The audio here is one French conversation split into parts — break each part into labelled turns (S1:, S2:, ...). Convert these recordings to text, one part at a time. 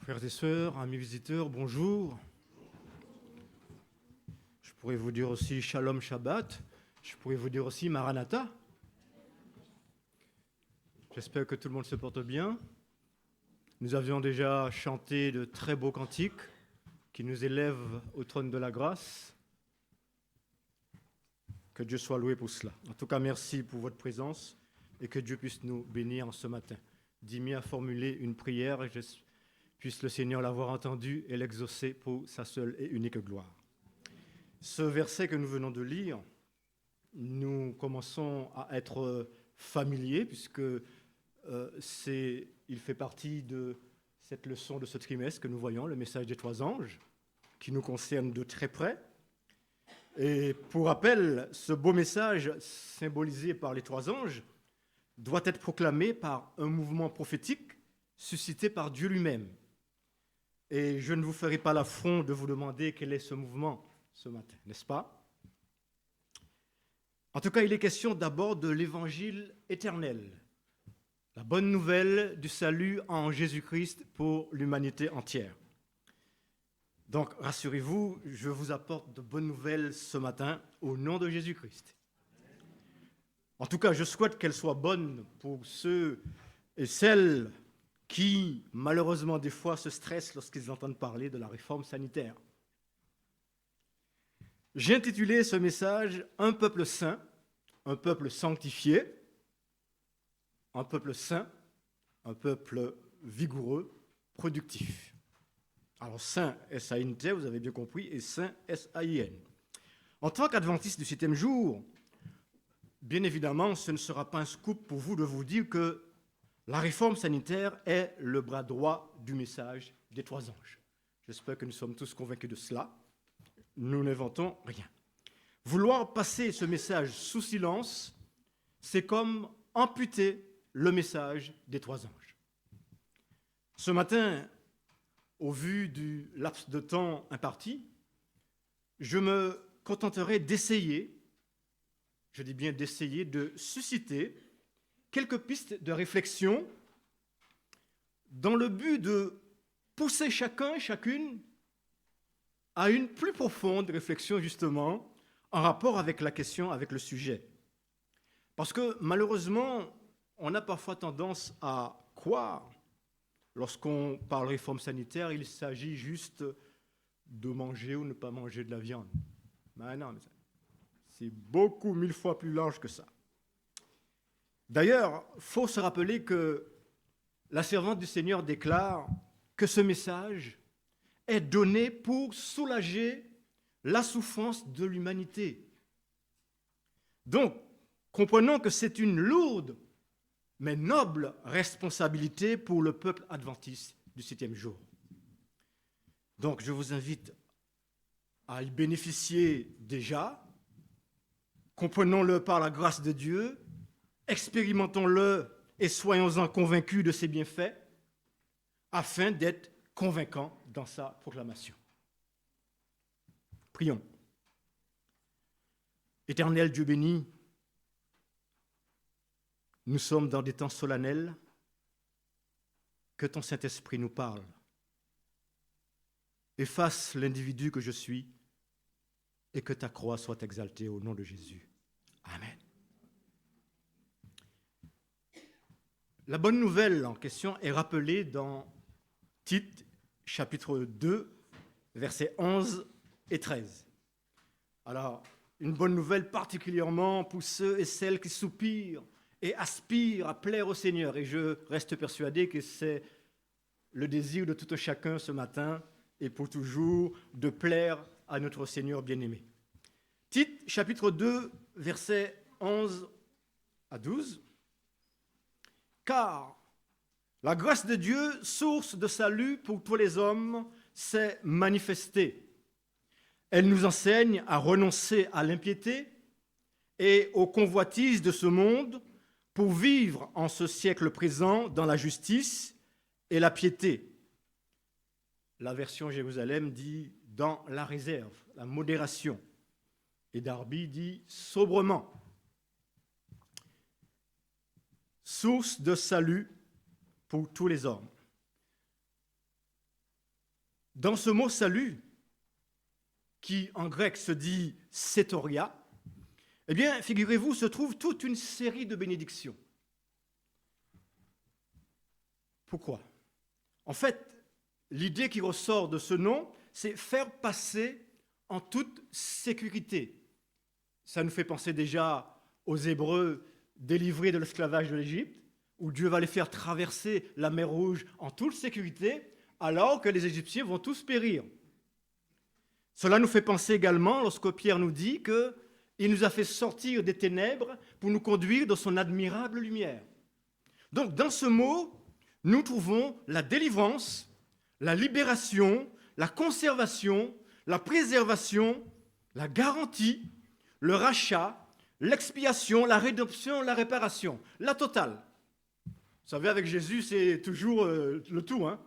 S1: Frères et sœurs, amis visiteurs, bonjour. Je pourrais vous dire aussi Shalom Shabbat. Je pourrais vous dire aussi Maranatha. J'espère que tout le monde se porte bien. Nous avions déjà chanté de très beaux cantiques qui nous élèvent au trône de la grâce. Que Dieu soit loué pour cela. En tout cas, merci pour votre présence et que Dieu puisse nous bénir en ce matin. Dimi a formulé une prière et puisse le Seigneur l'avoir entendu et l'exaucer pour sa seule et unique gloire. Ce verset que nous venons de lire, nous commençons à être familiers puisque il fait partie de cette leçon de ce trimestre que nous voyons, le message des 3 anges, qui nous concerne de très près. Et pour rappel, ce beau message symbolisé par les 3 anges doit être proclamé par un mouvement prophétique suscité par Dieu lui-même. Et je ne vous ferai pas l'affront de vous demander quel est ce mouvement ce matin, n'est-ce pas? En tout cas, il est question d'abord de l'évangile éternel, la bonne nouvelle du salut en Jésus-Christ pour l'humanité entière. Donc, rassurez-vous, je vous apporte de bonnes nouvelles ce matin au nom de Jésus-Christ. En tout cas, je souhaite qu'elles soient bonnes pour ceux et celles qui, malheureusement, des fois, se stressent lorsqu'ils entendent parler de la réforme sanitaire. J'ai intitulé ce message « Un peuple saint, un peuple sanctifié, un peuple saint, un peuple vigoureux, productif ». Alors, saint, S-A-I-N-T, vous avez bien compris, et saint, S-A-I-N. En tant qu'adventiste du 7e jour, bien évidemment, ce ne sera pas un scoop pour vous de vous dire que la réforme sanitaire est le bras droit du message des 3 anges. J'espère que nous sommes tous convaincus de cela. Nous n'inventons rien. Vouloir passer ce message sous silence, c'est comme amputer le message des 3 anges. Ce matin, au vu du laps de temps imparti, je me contenterai d'essayer, je dis bien d'essayer, de susciter quelques pistes de réflexion dans le but de pousser chacun et chacune à une plus profonde réflexion, justement, en rapport avec la question, avec le sujet. Parce que, malheureusement, on a parfois tendance à croire, lorsqu'on parle réforme sanitaire, il s'agit juste de manger ou ne pas manger de la viande. Mais non, c'est beaucoup, 1000 fois plus large que ça. D'ailleurs, il faut se rappeler que la servante du Seigneur déclare que ce message est donné pour soulager la souffrance de l'humanité. Donc, comprenons que c'est une lourde mais noble responsabilité pour le peuple adventiste du 7e jour. Donc, je vous invite à y bénéficier déjà, comprenons-le par la grâce de Dieu, expérimentons-le et soyons-en convaincus de ses bienfaits, afin d'être convaincants dans sa proclamation. Prions. Éternel Dieu béni, nous sommes dans des temps solennels, que ton Saint-Esprit nous parle. Efface l'individu que je suis et que ta croix soit exaltée au nom de Jésus. Amen. La bonne nouvelle en question est rappelée dans Tite, chapitre 2, versets 11 et 13. Alors, une bonne nouvelle particulièrement pour ceux et celles qui soupirent et aspirent à plaire au Seigneur. Et je reste persuadé que c'est le désir de tout un chacun ce matin et pour toujours de plaire à notre Seigneur bien-aimé. Tite, chapitre 2, versets 11 à 12. Car la grâce de Dieu, source de salut pour tous les hommes, s'est manifestée. Elle nous enseigne à renoncer à l'impiété et aux convoitises de ce monde pour vivre en ce siècle présent dans la justice et la piété. La version Jérusalem dit « dans la réserve », la modération. Et Darby dit « sobrement ». Source de salut pour tous les hommes. Dans ce mot salut, qui en grec se dit sétoria, eh bien, figurez-vous, se trouve toute une série de bénédictions. Pourquoi? En fait, l'idée qui ressort de ce nom, c'est faire passer en toute sécurité. Ça nous fait penser déjà aux Hébreux délivrés de l'esclavage de l'Égypte, où Dieu va les faire traverser la mer Rouge en toute sécurité, alors que les Égyptiens vont tous périr. Cela nous fait penser également lorsque Pierre nous dit qu'il nous a fait sortir des ténèbres pour nous conduire dans son admirable lumière. Donc, dans ce mot, nous trouvons la délivrance, la libération, la conservation, la préservation, la garantie, le rachat, l'expiation, la rédemption, la réparation, la totale. Vous savez, avec Jésus, c'est toujours le tout, hein?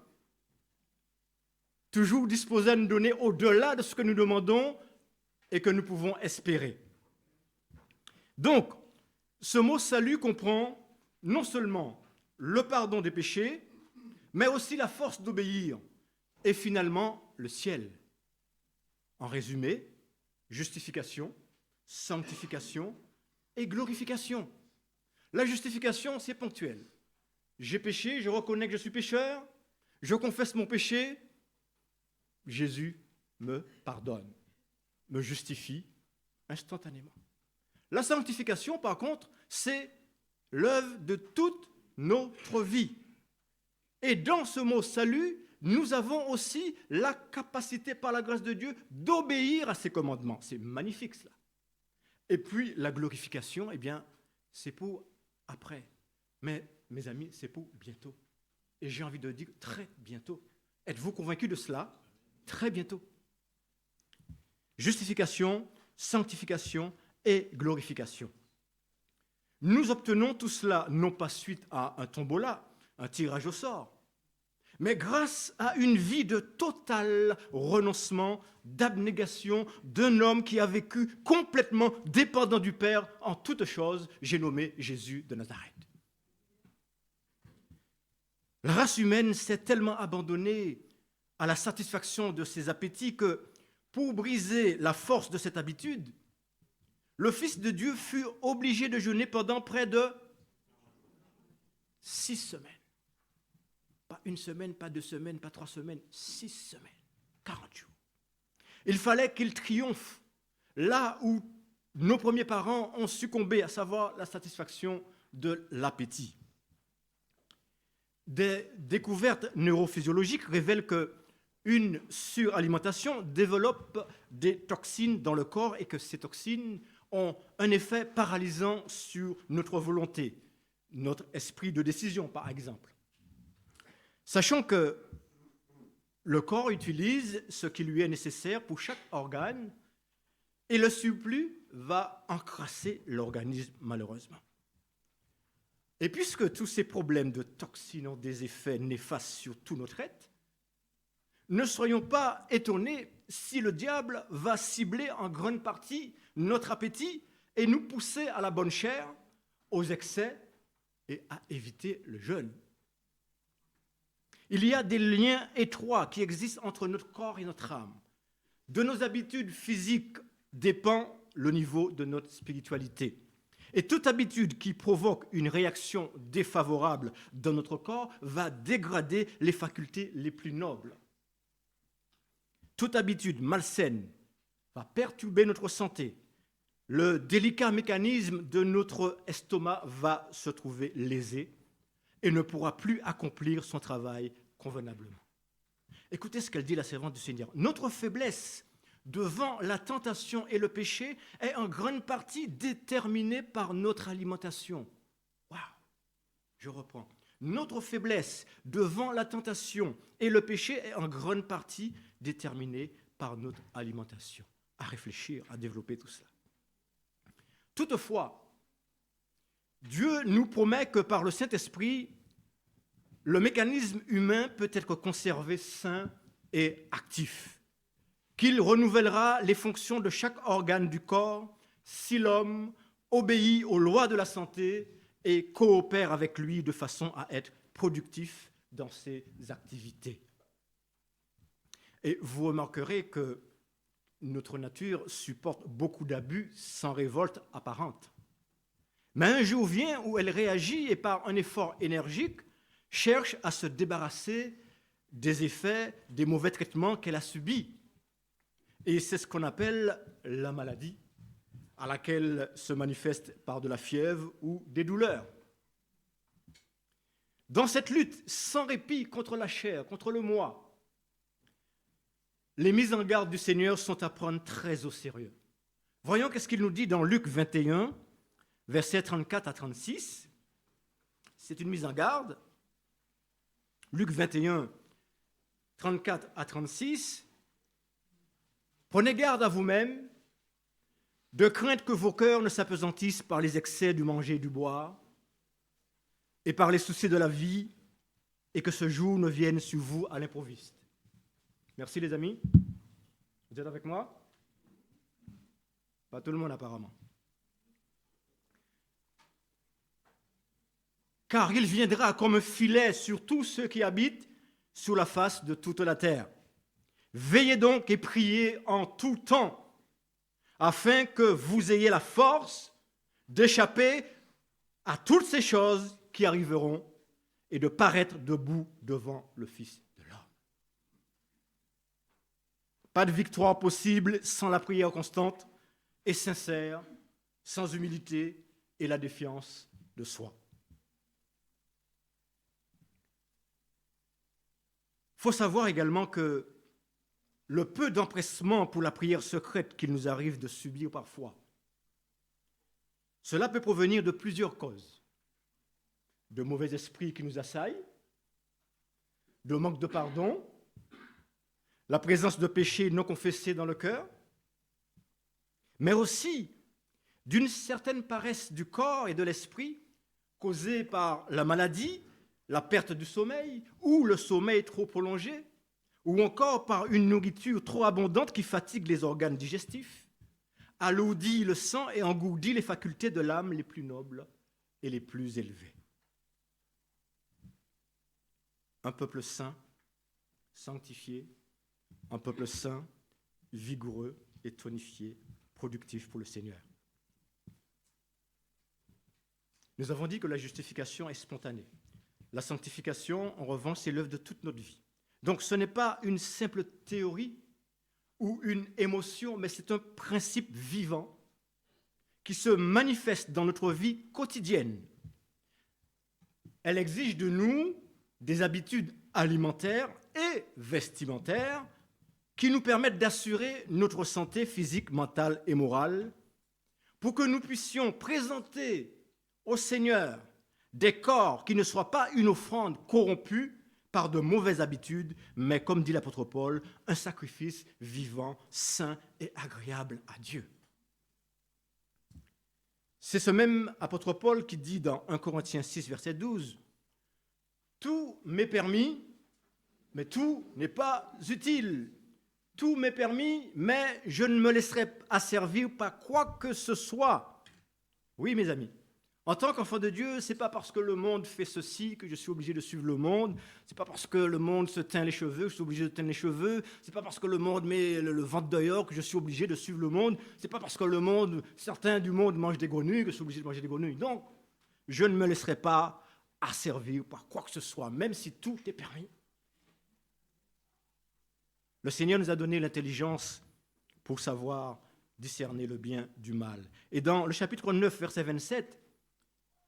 S1: Toujours disposé à nous donner au-delà de ce que nous demandons et que nous pouvons espérer. Donc, ce mot salut comprend non seulement le pardon des péchés, mais aussi la force d'obéir et finalement le ciel. En résumé, justification, sanctification et glorification. La justification, c'est ponctuel. J'ai péché, je reconnais que je suis pécheur, je confesse mon péché, Jésus me pardonne, me justifie instantanément. La sanctification, par contre, c'est l'œuvre de toute notre vie. Et dans ce mot salut, nous avons aussi la capacité, par la grâce de Dieu, d'obéir à ses commandements. C'est magnifique, cela. Et puis, la glorification, eh bien, c'est pour après. Mais, mes amis, c'est pour bientôt. Et j'ai envie de dire très bientôt. Êtes-vous convaincus de cela? Très bientôt. Justification, sanctification et glorification. Nous obtenons tout cela non pas suite à un tombola, un tirage au sort, mais grâce à une vie de total renoncement, d'abnégation d'un homme qui a vécu complètement dépendant du Père en toutes choses, j'ai nommé Jésus de Nazareth. La race humaine s'est tellement abandonnée à la satisfaction de ses appétits que, pour briser la force de cette habitude, le Fils de Dieu fut obligé de jeûner pendant près de 6 semaines. Pas 1 semaine, pas 2 semaines, pas 3 semaines, 6 semaines, 40 jours. Il fallait qu'il triomphe là où nos premiers parents ont succombé, à savoir la satisfaction de l'appétit. Des découvertes neurophysiologiques révèlent qu'une suralimentation développe des toxines dans le corps et que ces toxines ont un effet paralysant sur notre volonté, notre esprit de décision, par exemple. Sachant que le corps utilise ce qui lui est nécessaire pour chaque organe et le surplus va encrasser l'organisme, malheureusement. Et puisque tous ces problèmes de toxines ont des effets néfastes sur tout notre être, ne soyons pas étonnés si le diable va cibler en grande partie notre appétit et nous pousser à la bonne chair, aux excès et à éviter le jeûne. Il y a des liens étroits qui existent entre notre corps et notre âme. De nos habitudes physiques dépend le niveau de notre spiritualité. Et toute habitude qui provoque une réaction défavorable dans notre corps va dégrader les facultés les plus nobles. Toute habitude malsaine va perturber notre santé. Le délicat mécanisme de notre estomac va se trouver lésé et ne pourra plus accomplir son travail convenablement. Écoutez ce qu'elle dit, la servante du Seigneur. Notre faiblesse devant la tentation et le péché est en grande partie déterminée par notre alimentation. Waouh! Je reprends. Notre faiblesse devant la tentation et le péché est en grande partie déterminée par notre alimentation. À réfléchir, à développer tout cela. Toutefois, Dieu nous promet que par le Saint-Esprit, le mécanisme humain peut être conservé sain et actif, qu'il renouvellera les fonctions de chaque organe du corps si l'homme obéit aux lois de la santé et coopère avec lui de façon à être productif dans ses activités. Et vous remarquerez que notre nature supporte beaucoup d'abus sans révolte apparente. Mais un jour vient où elle réagit et par un effort énergique cherche à se débarrasser des effets, des mauvais traitements qu'elle a subis. Et c'est ce qu'on appelle la maladie, à laquelle se manifeste par de la fièvre ou des douleurs. Dans cette lutte sans répit contre la chair, contre le moi, les mises en garde du Seigneur sont à prendre très au sérieux. Voyons qu'est-ce qu'il nous dit dans Luc 21, versets 34 à 36. C'est une mise en garde. Luc 21, 34 à 36. Prenez garde à vous-même, de crainte que vos cœurs ne s'apesantissent par les excès du manger et du boire, et par les soucis de la vie, et que ce jour ne vienne sur vous à l'improviste. Merci les amis. Vous êtes avec moi? Pas tout le monde apparemment. Car il viendra comme un filet sur tous ceux qui habitent sur la face de toute la terre. Veillez donc et priez en tout temps, afin que vous ayez la force d'échapper à toutes ces choses qui arriveront et de paraître debout devant le Fils de l'homme. Pas de victoire possible sans la prière constante et sincère, sans humilité et la défiance de soi. Il faut savoir également que le peu d'empressement pour la prière secrète qu'il nous arrive de subir parfois, cela peut provenir de plusieurs causes. De mauvais esprits qui nous assaillent, de manque de pardon, la présence de péchés non confessés dans le cœur, mais aussi d'une certaine paresse du corps et de l'esprit causée par la maladie, la perte du sommeil ou le sommeil trop prolongé, ou encore par une nourriture trop abondante qui fatigue les organes digestifs, alourdit le sang et engourdit les facultés de l'âme les plus nobles et les plus élevées. Un peuple saint, sanctifié, un peuple saint, vigoureux et tonifié, productif pour le Seigneur. Nous avons dit que la justification est spontanée. La sanctification, en revanche, c'est l'œuvre de toute notre vie. Donc ce n'est pas une simple théorie ou une émotion, mais c'est un principe vivant qui se manifeste dans notre vie quotidienne. Elle exige de nous des habitudes alimentaires et vestimentaires qui nous permettent d'assurer notre santé physique, mentale et morale pour que nous puissions présenter au Seigneur des corps qui ne soient pas une offrande corrompue par de mauvaises habitudes, mais comme dit l'apôtre Paul, un sacrifice vivant, saint et agréable à Dieu. C'est ce même apôtre Paul qui dit dans 1 Corinthiens 6, verset 12, « Tout m'est permis, mais tout n'est pas utile. Tout m'est permis, mais je ne me laisserai asservir par quoi que ce soit. » Oui, mes amis. En tant qu'enfant de Dieu, ce n'est pas parce que le monde fait ceci que je suis obligé de suivre le monde. Ce n'est pas parce que le monde se teint les cheveux que je suis obligé de teindre les cheveux. Ce n'est pas parce que le monde met le ventre dehors que je suis obligé de suivre le monde. Ce n'est pas parce que certains du monde mangent des grenouilles que je suis obligé de manger des grenouilles. Donc, je ne me laisserai pas asservir par quoi que ce soit, même si tout est permis. Le Seigneur nous a donné l'intelligence pour savoir discerner le bien du mal. Et dans le chapitre 9, verset 27,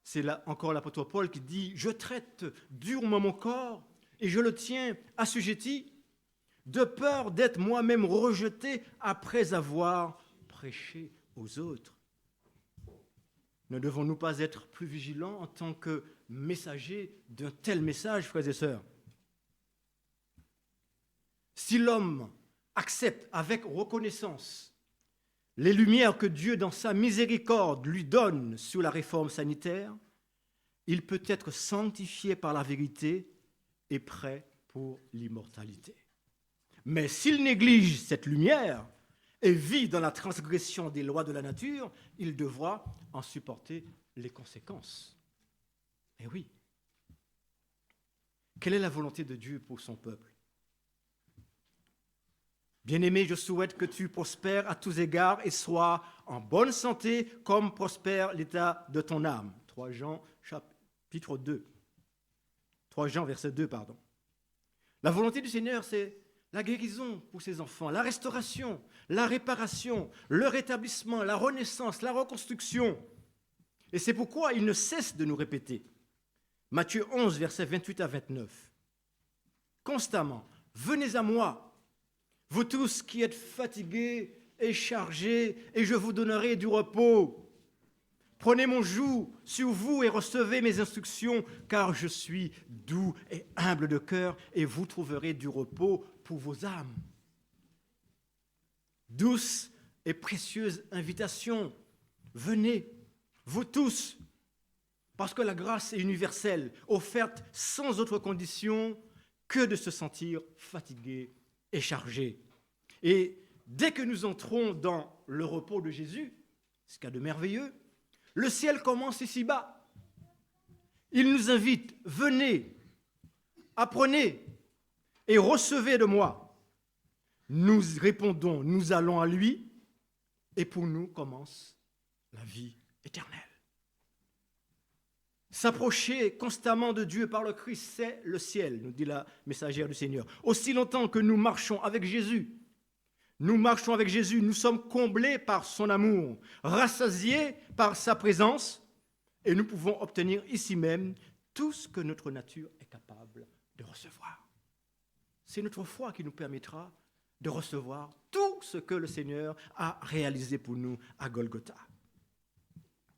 S1: c'est là encore l'apôtre Paul qui dit « Je traite durement mon corps et je le tiens assujetti, de peur d'être moi-même rejeté après avoir prêché aux autres. » Ne devons-nous pas être plus vigilants en tant que messagers d'un tel message, frères et sœurs? Si l'homme accepte avec reconnaissance les lumières que Dieu, dans sa miséricorde, lui donne sur la réforme sanitaire, il peut être sanctifié par la vérité et prêt pour l'immortalité. Mais s'il néglige cette lumière et vit dans la transgression des lois de la nature, il devra en supporter les conséquences. Eh oui. Quelle est la volonté de Dieu pour son peuple? Bien-aimé, je souhaite que tu prospères à tous égards et sois en bonne santé comme prospère l'état de ton âme. 3 Jean, chapitre 2. 3 Jean, verset 2, pardon. La volonté du Seigneur, c'est la guérison pour ses enfants, la restauration, la réparation, le rétablissement, la renaissance, la reconstruction. Et c'est pourquoi il ne cesse de nous répéter. Matthieu 11, versets 28 à 29. Constamment, venez à moi, vous tous qui êtes fatigués et chargés, et je vous donnerai du repos. Prenez mon joug sur vous et recevez mes instructions, car je suis doux et humble de cœur, et vous trouverez du repos pour vos âmes. Douce et précieuse invitation, venez, vous tous, parce que la grâce est universelle, offerte sans autre condition que de se sentir fatigué et chargé. Et dès que nous entrons dans le repos de Jésus, ce qu'il y a de merveilleux, le ciel commence ici-bas. Il nous invite, venez, apprenez et recevez de moi. Nous répondons, nous allons à lui, et pour nous commence la vie éternelle. S'approcher constamment de Dieu par le Christ, c'est le ciel, nous dit la messagère du Seigneur. Aussi longtemps que nous marchons avec Jésus, nous sommes comblés par son amour, rassasiés par sa présence, et nous pouvons obtenir ici même tout ce que notre nature est capable de recevoir. C'est notre foi qui nous permettra de recevoir tout ce que le Seigneur a réalisé pour nous à Golgotha.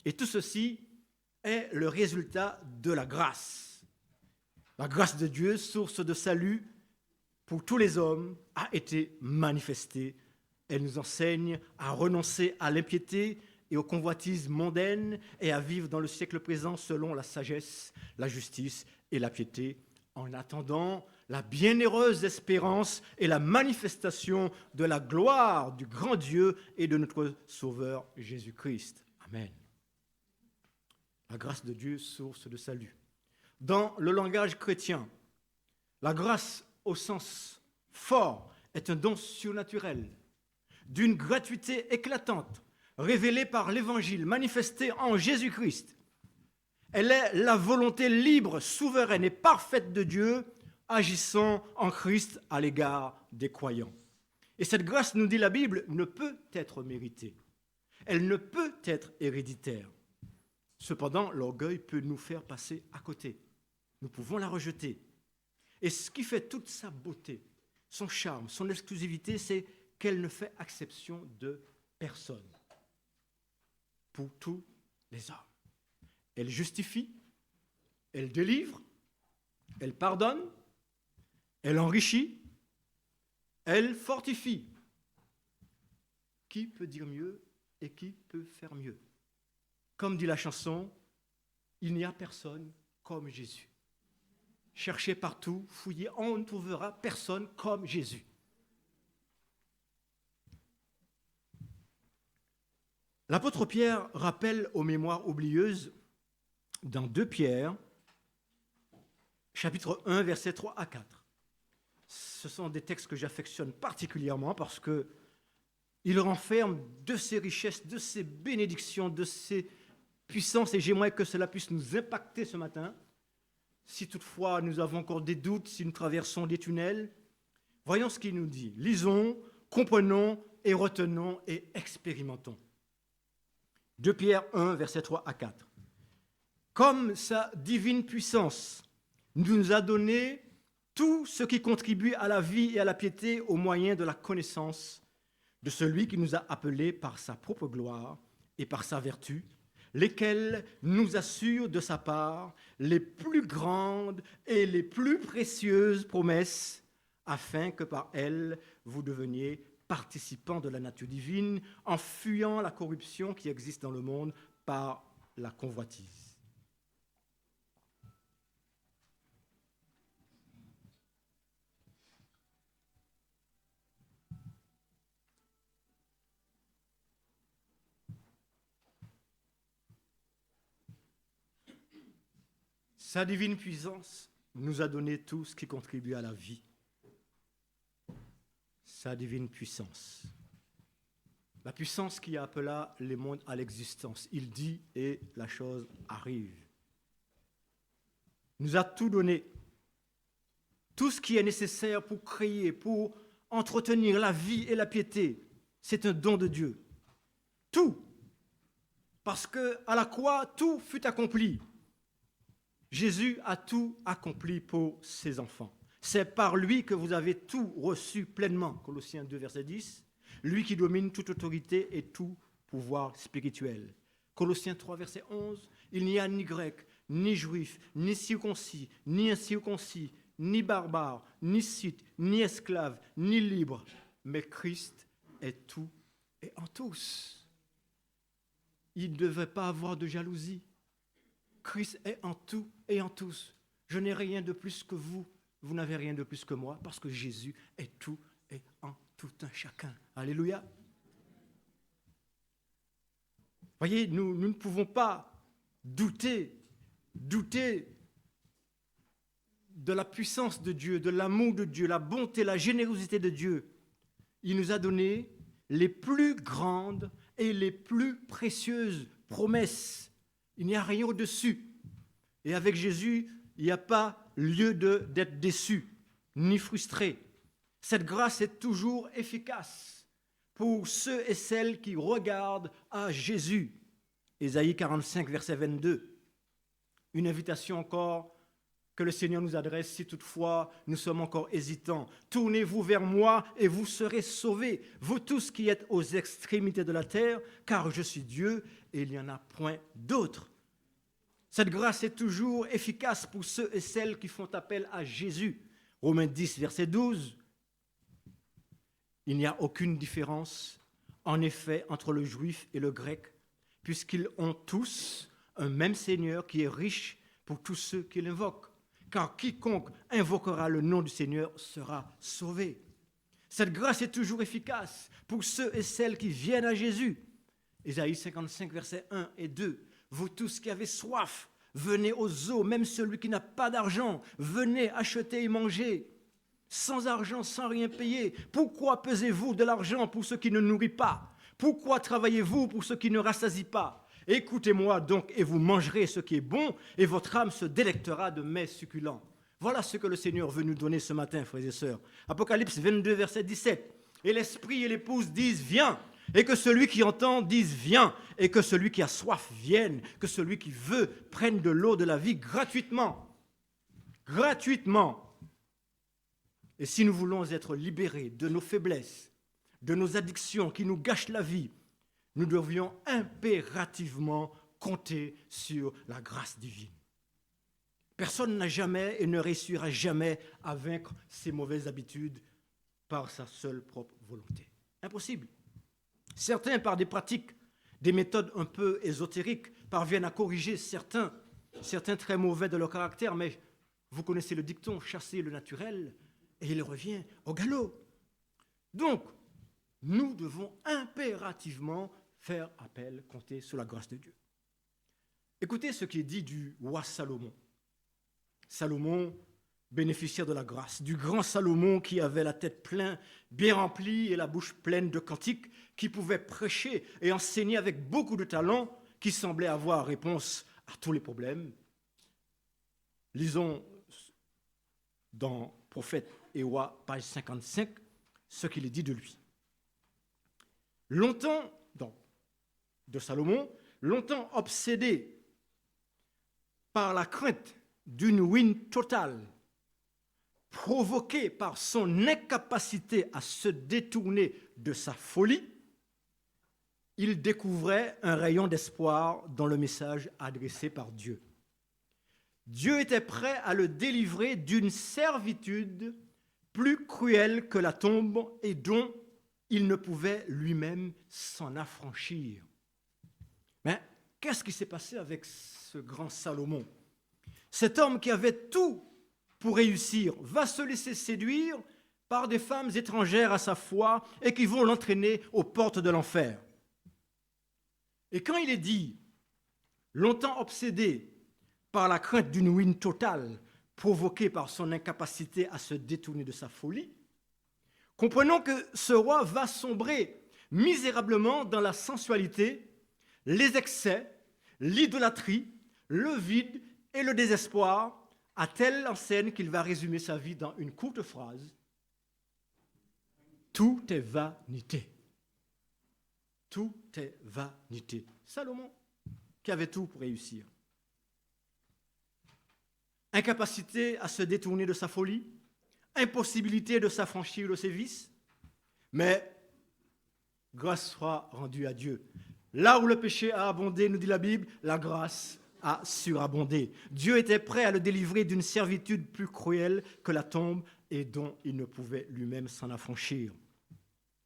S1: Et tout ceci est le résultat de la grâce. La grâce de Dieu, source de salut pour tous les hommes, a été manifestée. Elle nous enseigne à renoncer à l'impiété et aux convoitises mondaines et à vivre dans le siècle présent selon la sagesse, la justice et la piété, en attendant la bienheureuse espérance et la manifestation de la gloire du grand Dieu et de notre Sauveur Jésus-Christ. Amen. La grâce de Dieu, source de salut. Dans le langage chrétien, la grâce au sens fort est un don surnaturel, d'une gratuité éclatante, révélée par l'Évangile, manifestée en Jésus-Christ. Elle est la volonté libre, souveraine et parfaite de Dieu, agissant en Christ à l'égard des croyants. Et cette grâce, nous dit la Bible, ne peut être méritée. Elle ne peut être héréditaire. Cependant, l'orgueil peut nous faire passer à côté. Nous pouvons la rejeter. Et ce qui fait toute sa beauté, son charme, son exclusivité, c'est qu'elle ne fait exception de personne. Pour tous les hommes. Elle justifie, elle délivre, elle pardonne, elle enrichit, elle fortifie. Qui peut dire mieux et qui peut faire mieux? Comme dit la chanson, il n'y a personne comme Jésus. Cherchez partout, fouillez, on ne trouvera personne comme Jésus. L'apôtre Pierre rappelle aux mémoires oublieuses dans 2 Pierre, chapitre 1, versets 3 à 4. Ce sont des textes que j'affectionne particulièrement parce qu'ils renferment de ces richesses, de ces bénédictions, de ces puissances, et j'aimerais que cela puisse nous impacter ce matin. Si toutefois nous avons encore des doutes, si nous traversons des tunnels, voyons ce qu'il nous dit. Lisons, comprenons et retenons et expérimentons. 2 Pierre 1, versets 3 à 4. Comme sa divine puissance nous a donné tout ce qui contribue à la vie et à la piété au moyen de la connaissance de celui qui nous a appelés par sa propre gloire et par sa vertu, lesquels nous assurent de sa part les plus grandes et les plus précieuses promesses, afin que par elles vous deveniez participants de la nature divine, en fuyant la corruption qui existe dans le monde par la convoitise. Sa divine puissance nous a donné tout ce qui contribue à la vie. sa divine puissance. La puissance qui appela les mondes à l'existence. Il dit et la chose arrive. Il nous a tout donné. Tout ce qui est nécessaire pour créer, pour entretenir la vie et la piété, c'est un don de Dieu. Tout. Parce qu'à la croix, tout fut accompli. Jésus a tout accompli pour ses enfants. C'est par lui que vous avez tout reçu pleinement. Colossiens 2, verset 10. Lui qui domine toute autorité et tout pouvoir spirituel. Colossiens 3, verset 11. Il n'y a ni grec, ni juif, ni circoncis, ni incirconcis, ni barbare, ni scythe, ni esclave, ni libre. Mais Christ est tout et en tous. Il ne devait pas avoir de jalousie. Christ est en tout et en tous. Je n'ai rien de plus que vous. Vous n'avez rien de plus que moi parce que Jésus est tout et en tout un chacun. Alléluia. Voyez, nous ne pouvons pas douter de la puissance de Dieu, de l'amour de Dieu, la bonté, la générosité de Dieu. Il nous a donné les plus grandes et les plus précieuses promesses. Il n'y a rien au-dessus. Et avec Jésus, il n'y a pas lieu d'être déçu, ni frustré. Cette grâce est toujours efficace pour ceux et celles qui regardent à Jésus. Ésaïe 45, verset 22. Une invitation encore que le Seigneur nous adresse si toutefois nous sommes encore hésitants. Tournez-vous vers moi et vous serez sauvés, vous tous qui êtes aux extrémités de la terre, car je suis Dieu et il n'y en a point d'autre. Cette grâce est toujours efficace pour ceux et celles qui font appel à Jésus. Romains 10, verset 12. Il n'y a aucune différence, en effet, entre le juif et le grec, puisqu'ils ont tous un même Seigneur qui est riche pour tous ceux qui l'invoquent. Car quiconque invoquera le nom du Seigneur sera sauvé. Cette grâce est toujours efficace pour ceux et celles qui viennent à Jésus. Ésaïe 55, versets 1 et 2. Vous tous qui avez soif, venez aux eaux, même celui qui n'a pas d'argent, venez acheter et manger. Sans argent, sans rien payer. Pourquoi pesez-vous de l'argent pour ce qui ne nourrit pas? Pourquoi travaillez-vous pour ce qui ne rassasie pas? Écoutez-moi donc et vous mangerez ce qui est bon et votre âme se délectera de mets succulents. Voilà ce que le Seigneur veut nous donner ce matin, frères et sœurs. Apocalypse 22, verset 17. Et l'esprit et l'épouse disent, viens. Et que celui qui entend dise, viens. Et que celui qui a soif vienne. Que celui qui veut prenne de l'eau de la vie gratuitement. Gratuitement. Et si nous voulons être libérés de nos faiblesses, de nos addictions qui nous gâchent la vie, nous devions impérativement compter sur la grâce divine. Personne n'a jamais et ne réussira jamais à vaincre ses mauvaises habitudes par sa seule propre volonté. Impossible. Certains, par des pratiques, des méthodes un peu ésotériques, parviennent à corriger certains très mauvais de leur caractère, mais vous connaissez le dicton, chasser le naturel, et il revient au galop. Donc, nous devons impérativement faire appel, compter sur la grâce de Dieu. Écoutez ce qui est dit du roi Salomon. Salomon, bénéficiaire de la grâce, du grand Salomon qui avait la tête pleine, bien remplie et la bouche pleine de cantiques, qui pouvait prêcher et enseigner avec beaucoup de talent, qui semblait avoir réponse à tous les problèmes. Lisons dans Prophète et Roi, page 55, ce qu'il est dit de lui. Longtemps, de Salomon, longtemps obsédé par la crainte d'une ruine totale, provoqué par son incapacité à se détourner de sa folie, il découvrait un rayon d'espoir dans le message adressé par Dieu. Dieu était prêt à le délivrer d'une servitude plus cruelle que la tombe et dont il ne pouvait lui-même s'en affranchir. Mais qu'est-ce qui s'est passé avec ce grand Salomon? Cet homme qui avait tout pour réussir va se laisser séduire par des femmes étrangères à sa foi et qui vont l'entraîner aux portes de l'enfer. Et quand il est dit, longtemps obsédé par la crainte d'une ruine totale provoquée par son incapacité à se détourner de sa folie, Comprenons que ce roi va sombrer misérablement dans la sensualité, les excès, l'idolâtrie, le vide et le désespoir, à telle enseigne qu'il va résumer sa vie dans une courte phrase. Tout est vanité. Tout est vanité. Salomon, qui avait tout pour réussir. Incapacité à se détourner de sa folie, impossibilité de s'affranchir de ses vices, mais grâce soit rendue à Dieu. Là où le péché a abondé, nous dit la Bible, la grâce a surabondé. Dieu était prêt à le délivrer d'une servitude plus cruelle que la tombe et dont il ne pouvait lui-même s'en affranchir.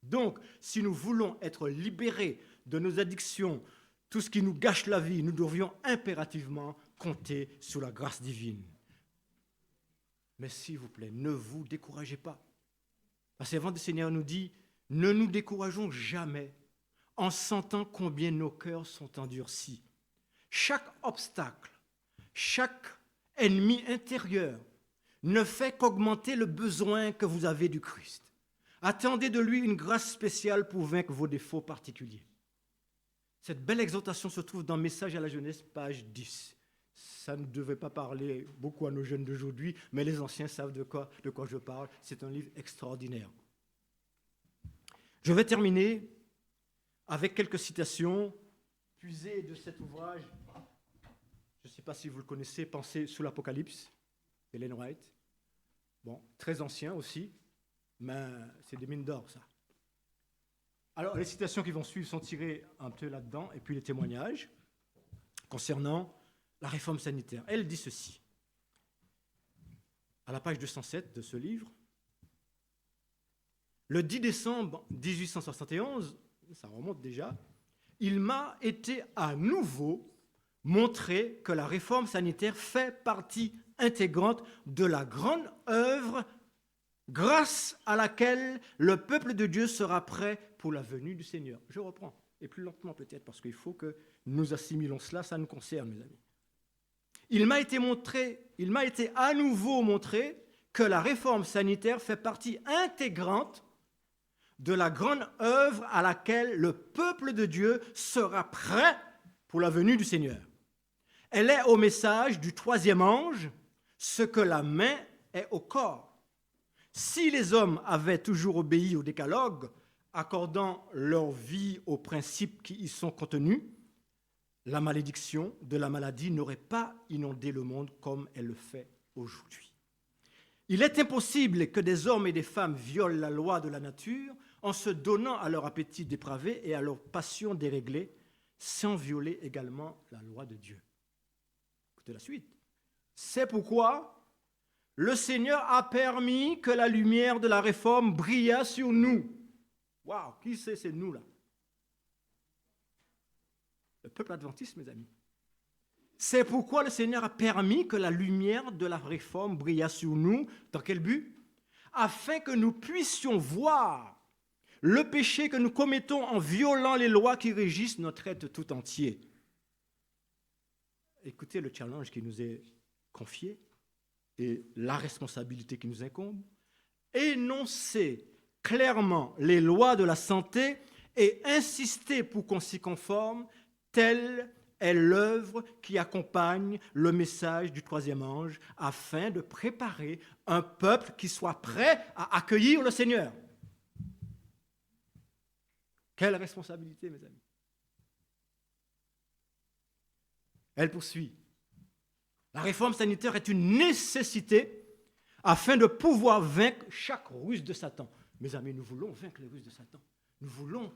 S1: Donc, si nous voulons être libérés de nos addictions, tout ce qui nous gâche la vie, nous devrions impérativement compter sur la grâce divine. Mais s'il vous plaît, ne vous découragez pas. La servante du Seigneur nous dit, ne nous décourageons jamais en sentant combien nos cœurs sont endurcis. Chaque obstacle, chaque ennemi intérieur ne fait qu'augmenter le besoin que vous avez du Christ. Attendez de lui une grâce spéciale pour vaincre vos défauts particuliers. Cette belle exhortation se trouve dans Message à la jeunesse, page 10. Ça ne devait pas parler beaucoup à nos jeunes d'aujourd'hui, mais les anciens savent de quoi je parle. C'est un livre extraordinaire. Je vais terminer avec quelques citations puisées de cet ouvrage. Je ne sais pas si vous le connaissez, Pensées sous l'Apocalypse, Ellen White. Bon, très ancien aussi, mais c'est des mines d'or, ça. Alors, les citations qui vont suivre sont tirées un peu là-dedans, et puis les témoignages concernant la réforme sanitaire. Elle dit ceci, à la page 207 de ce livre. Le 10 décembre 1871, ça remonte déjà, il m'a été à nouveau montré que la réforme sanitaire fait partie intégrante de la grande œuvre grâce à laquelle le peuple de Dieu sera prêt pour la venue du Seigneur. Je reprends, et plus lentement peut-être, parce qu'il faut que nous assimilons cela, ça nous concerne, mes amis. Il m'a été à nouveau montré que la réforme sanitaire fait partie intégrante de la grande œuvre à laquelle le peuple de Dieu sera prêt pour la venue du Seigneur. Elle est au message du troisième ange, ce que la main est au corps. Si les hommes avaient toujours obéi au décalogue, accordant leur vie aux principes qui y sont contenus, la malédiction de la maladie n'aurait pas inondé le monde comme elle le fait aujourd'hui. Il est impossible que des hommes et des femmes violent la loi de la nature en se donnant à leur appétit dépravé et à leur passion déréglée, sans violer également la loi de Dieu. Écoutez la suite. C'est pourquoi le Seigneur a permis que la lumière de la réforme brillât sur nous. Waouh, qui c'est ces nous-là? Le peuple adventiste, mes amis. C'est pourquoi le Seigneur a permis que la lumière de la réforme brillât sur nous. Dans quel but? Afin que nous puissions voir le péché que nous commettons en violant les lois qui régissent notre être tout entier. Écoutez le challenge qui nous est confié et la responsabilité qui nous incombe. Énoncer clairement les lois de la santé et insister pour qu'on s'y conforme, telle est l'œuvre qui accompagne le message du troisième ange afin de préparer un peuple qui soit prêt à accueillir le Seigneur. Quelle responsabilité, mes amis. Elle poursuit. La réforme sanitaire est une nécessité afin de pouvoir vaincre chaque ruse de Satan. Mes amis, nous voulons vaincre les ruses de Satan. Nous voulons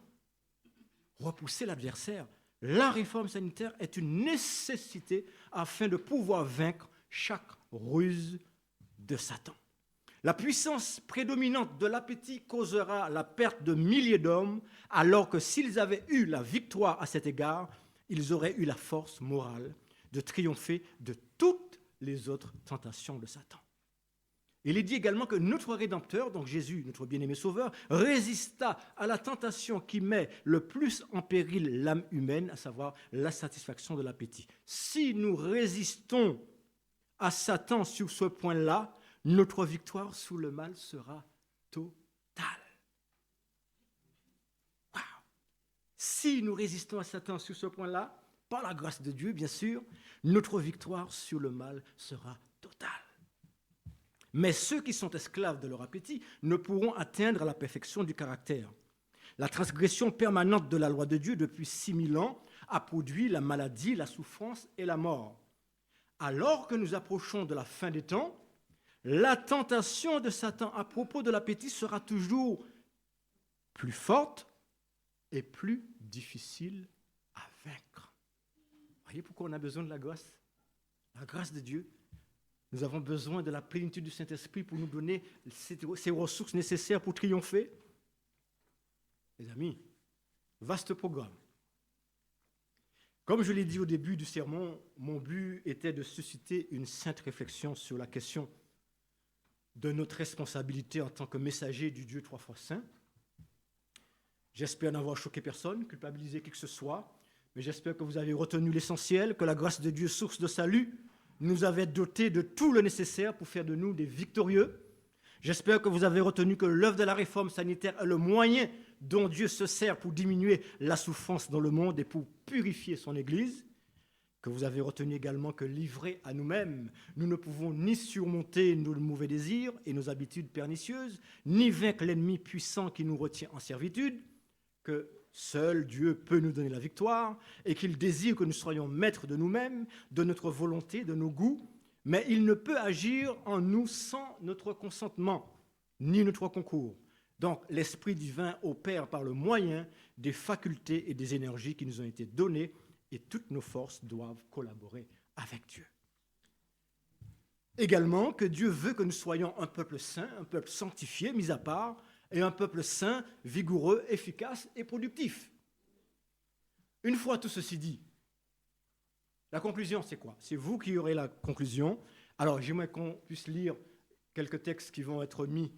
S1: repousser l'adversaire. La réforme sanitaire est une nécessité afin de pouvoir vaincre chaque ruse de Satan. La puissance prédominante de l'appétit causera la perte de milliers d'hommes, alors que s'ils avaient eu la victoire à cet égard, ils auraient eu la force morale de triompher de toutes les autres tentations de Satan. Il est dit également que notre Rédempteur, donc Jésus, notre bien-aimé Sauveur, résista à la tentation qui met le plus en péril l'âme humaine, à savoir la satisfaction de l'appétit. Si nous résistons à Satan sur ce point-là, notre victoire sous le mal sera totale. Si nous résistons à Satan sur ce point-là, par la grâce de Dieu, bien sûr, notre victoire sur le mal sera totale. Mais ceux qui sont esclaves de leur appétit ne pourront atteindre la perfection du caractère. La transgression permanente de la loi de Dieu depuis 6000 ans a produit la maladie, la souffrance et la mort. Alors que nous approchons de la fin des temps, la tentation de Satan à propos de l'appétit sera toujours plus forte et plus difficile à vaincre. Voyez pourquoi on a besoin de la grâce? La grâce de Dieu. Nous avons besoin de la plénitude du Saint-Esprit pour nous donner ces ressources nécessaires pour triompher. Les amis, vaste programme. Comme je l'ai dit au début du sermon, mon but était de susciter une sainte réflexion sur la question de notre responsabilité en tant que messager du Dieu trois fois saint. J'espère n'avoir choqué personne, culpabilisé qui que ce soit, mais j'espère que vous avez retenu l'essentiel, que la grâce de Dieu, source de salut, nous avait dotés de tout le nécessaire pour faire de nous des victorieux. J'espère que vous avez retenu que l'œuvre de la réforme sanitaire est le moyen dont Dieu se sert pour diminuer la souffrance dans le monde et pour purifier son Église. Que vous avez retenu également que livrés à nous-mêmes, nous ne pouvons ni surmonter nos mauvais désirs et nos habitudes pernicieuses, ni vaincre l'ennemi puissant qui nous retient en servitude, que seul Dieu peut nous donner la victoire et qu'il désire que nous soyons maîtres de nous-mêmes, de notre volonté, de nos goûts, mais il ne peut agir en nous sans notre consentement, ni notre concours. Donc l'Esprit divin opère par le moyen des facultés et des énergies qui nous ont été données et toutes nos forces doivent collaborer avec Dieu. Également que Dieu veut que nous soyons un peuple saint, un peuple sanctifié, mis à part, et un peuple saint, vigoureux, efficace et productif. Une fois tout ceci dit, la conclusion, c'est quoi? C'est vous qui aurez la conclusion. Alors, j'aimerais qu'on puisse lire quelques textes qui vont être mis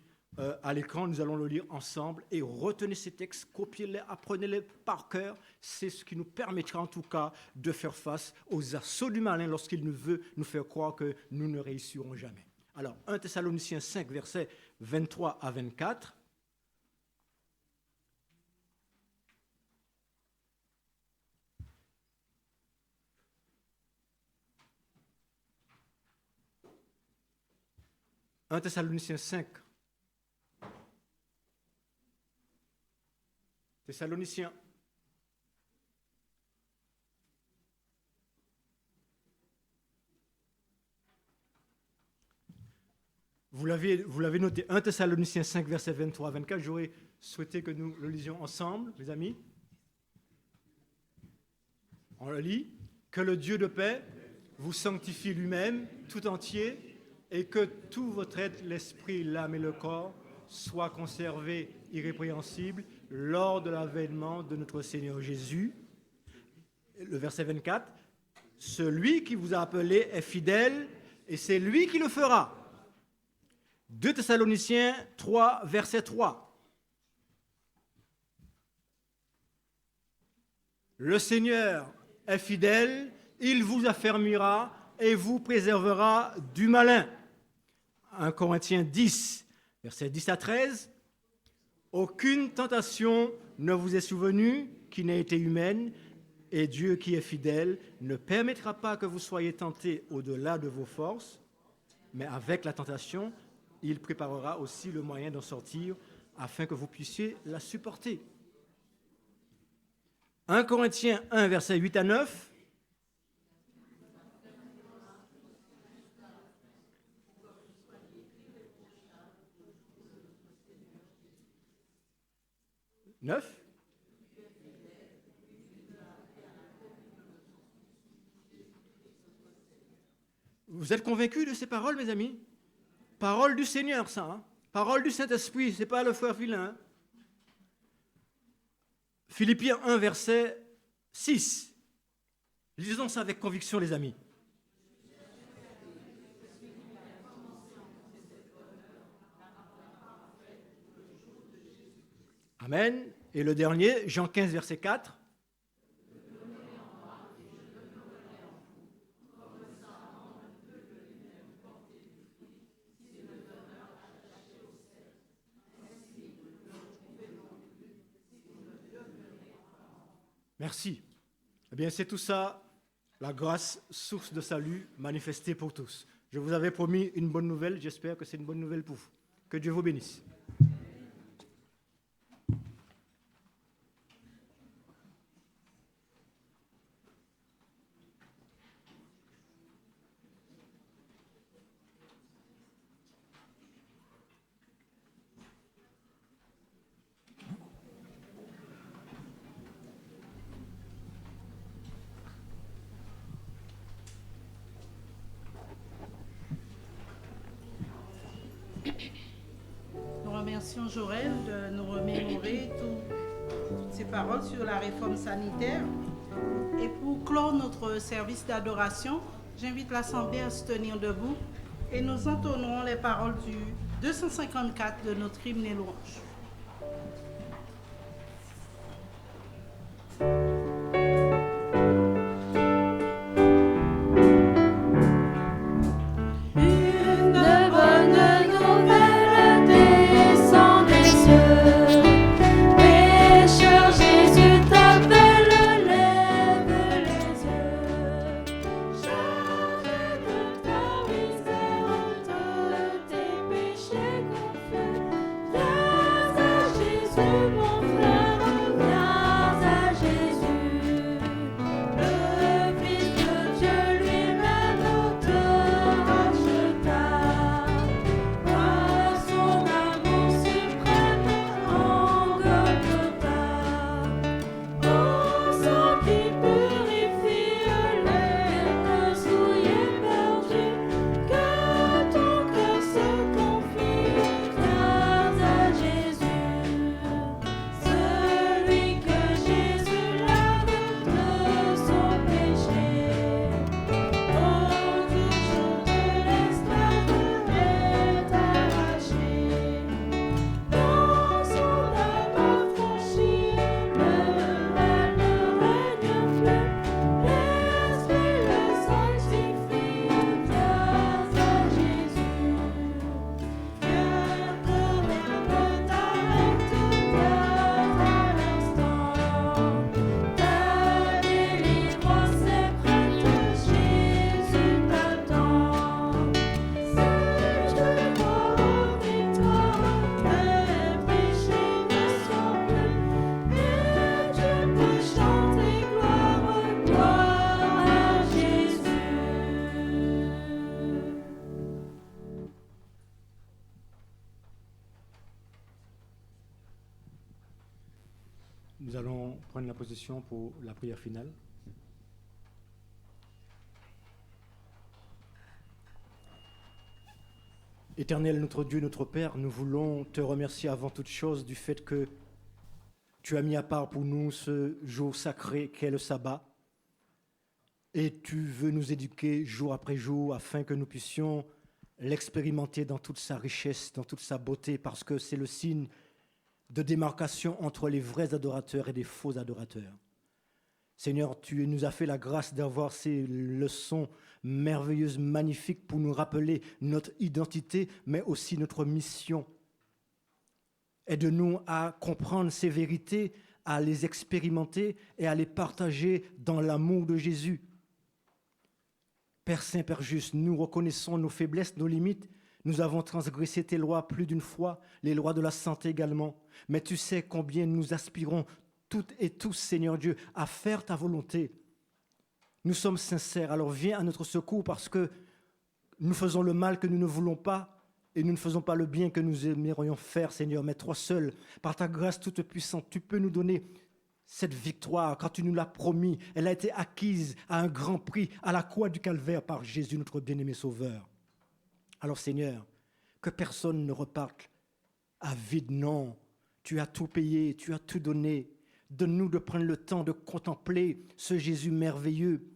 S1: à l'écran. Nous allons le lire ensemble et retenez ces textes, copiez-les, apprenez-les par cœur. C'est ce qui nous permettra en tout cas de faire face aux assauts du malin lorsqu'il veut nous faire croire que nous ne réussirons jamais. Alors, 1 Thessaloniciens 5, versets 23 à 24. « 1 Thessaloniciens 5. Thessaloniciens. Vous l'avez noté, 1 Thessaloniciens 5, versets 23 à 24. J'aurais souhaité que nous le lisions ensemble, mes amis. On le lit. Que le Dieu de paix vous sanctifie lui-même, tout entier, et que tout votre être, l'esprit, l'âme et le corps, soit conservé irrépréhensible lors de l'avènement de notre Seigneur Jésus. Le verset 24. Celui qui vous a appelé est fidèle, et c'est lui qui le fera. 2 Thessaloniciens 3, verset 3. Le Seigneur est fidèle, il vous affermira et vous préservera du malin. 1 Corinthiens 10, versets 10 à 13. Aucune tentation ne vous est survenue qui n'ait été humaine, et Dieu qui est fidèle ne permettra pas que vous soyez tentés au-delà de vos forces, mais avec la tentation, il préparera aussi le moyen d'en sortir afin que vous puissiez la supporter. 1 Corinthiens 1, versets 8 à 9. Vous êtes convaincus de ces paroles, mes amis? Parole du Seigneur, ça. Hein? Parole du Saint-Esprit, ce n'est pas le frère vilain. Hein? Philippiens 1, verset 6. Lisons ça avec conviction, les amis. Amen. Et le dernier, Jean 15, verset 4. Merci. Eh bien, c'est tout ça, la grâce, source de salut, manifestée pour tous. Je vous avais promis une bonne nouvelle, j'espère que c'est une bonne nouvelle pour vous. Que Dieu vous bénisse.
S2: Nous remercions Jorel de nous remémorer toutes ces paroles sur la réforme sanitaire. Et pour clore notre service d'adoration, j'invite l'Assemblée à se tenir debout et nous entonnerons les paroles du 254 de notre hymne et louange.
S1: Nous allons prendre la position pour la prière finale. Éternel, notre Dieu, notre Père, nous voulons te remercier avant toute chose du fait que tu as mis à part pour nous ce jour sacré qu'est le sabbat. Et tu veux nous éduquer jour après jour afin que nous puissions l'expérimenter dans toute sa richesse, dans toute sa beauté, parce que c'est le signe de démarcation entre les vrais adorateurs et des faux adorateurs. Seigneur, tu nous as fait la grâce d'avoir ces leçons merveilleuses, magnifiques pour nous rappeler notre identité, mais aussi notre mission. Aide-nous à comprendre ces vérités, à les expérimenter et à les partager dans l'amour de Jésus. Père Saint, Père juste, nous reconnaissons nos faiblesses, nos limites. Nous avons transgressé tes lois plus d'une fois, les lois de la santé également. Mais tu sais combien nous aspirons toutes et tous, Seigneur Dieu, à faire ta volonté. Nous sommes sincères, alors viens à notre secours parce que nous faisons le mal que nous ne voulons pas et nous ne faisons pas le bien que nous aimerions faire, Seigneur. Mais toi seul, par ta grâce toute puissante, tu peux nous donner cette victoire, quand tu nous l'as promis. Elle a été acquise à un grand prix à la croix du Calvaire par Jésus, notre bien-aimé Sauveur. Alors Seigneur, que personne ne reparte à vide, non. Tu as tout payé, tu as tout donné. Donne-nous de prendre le temps de contempler ce Jésus merveilleux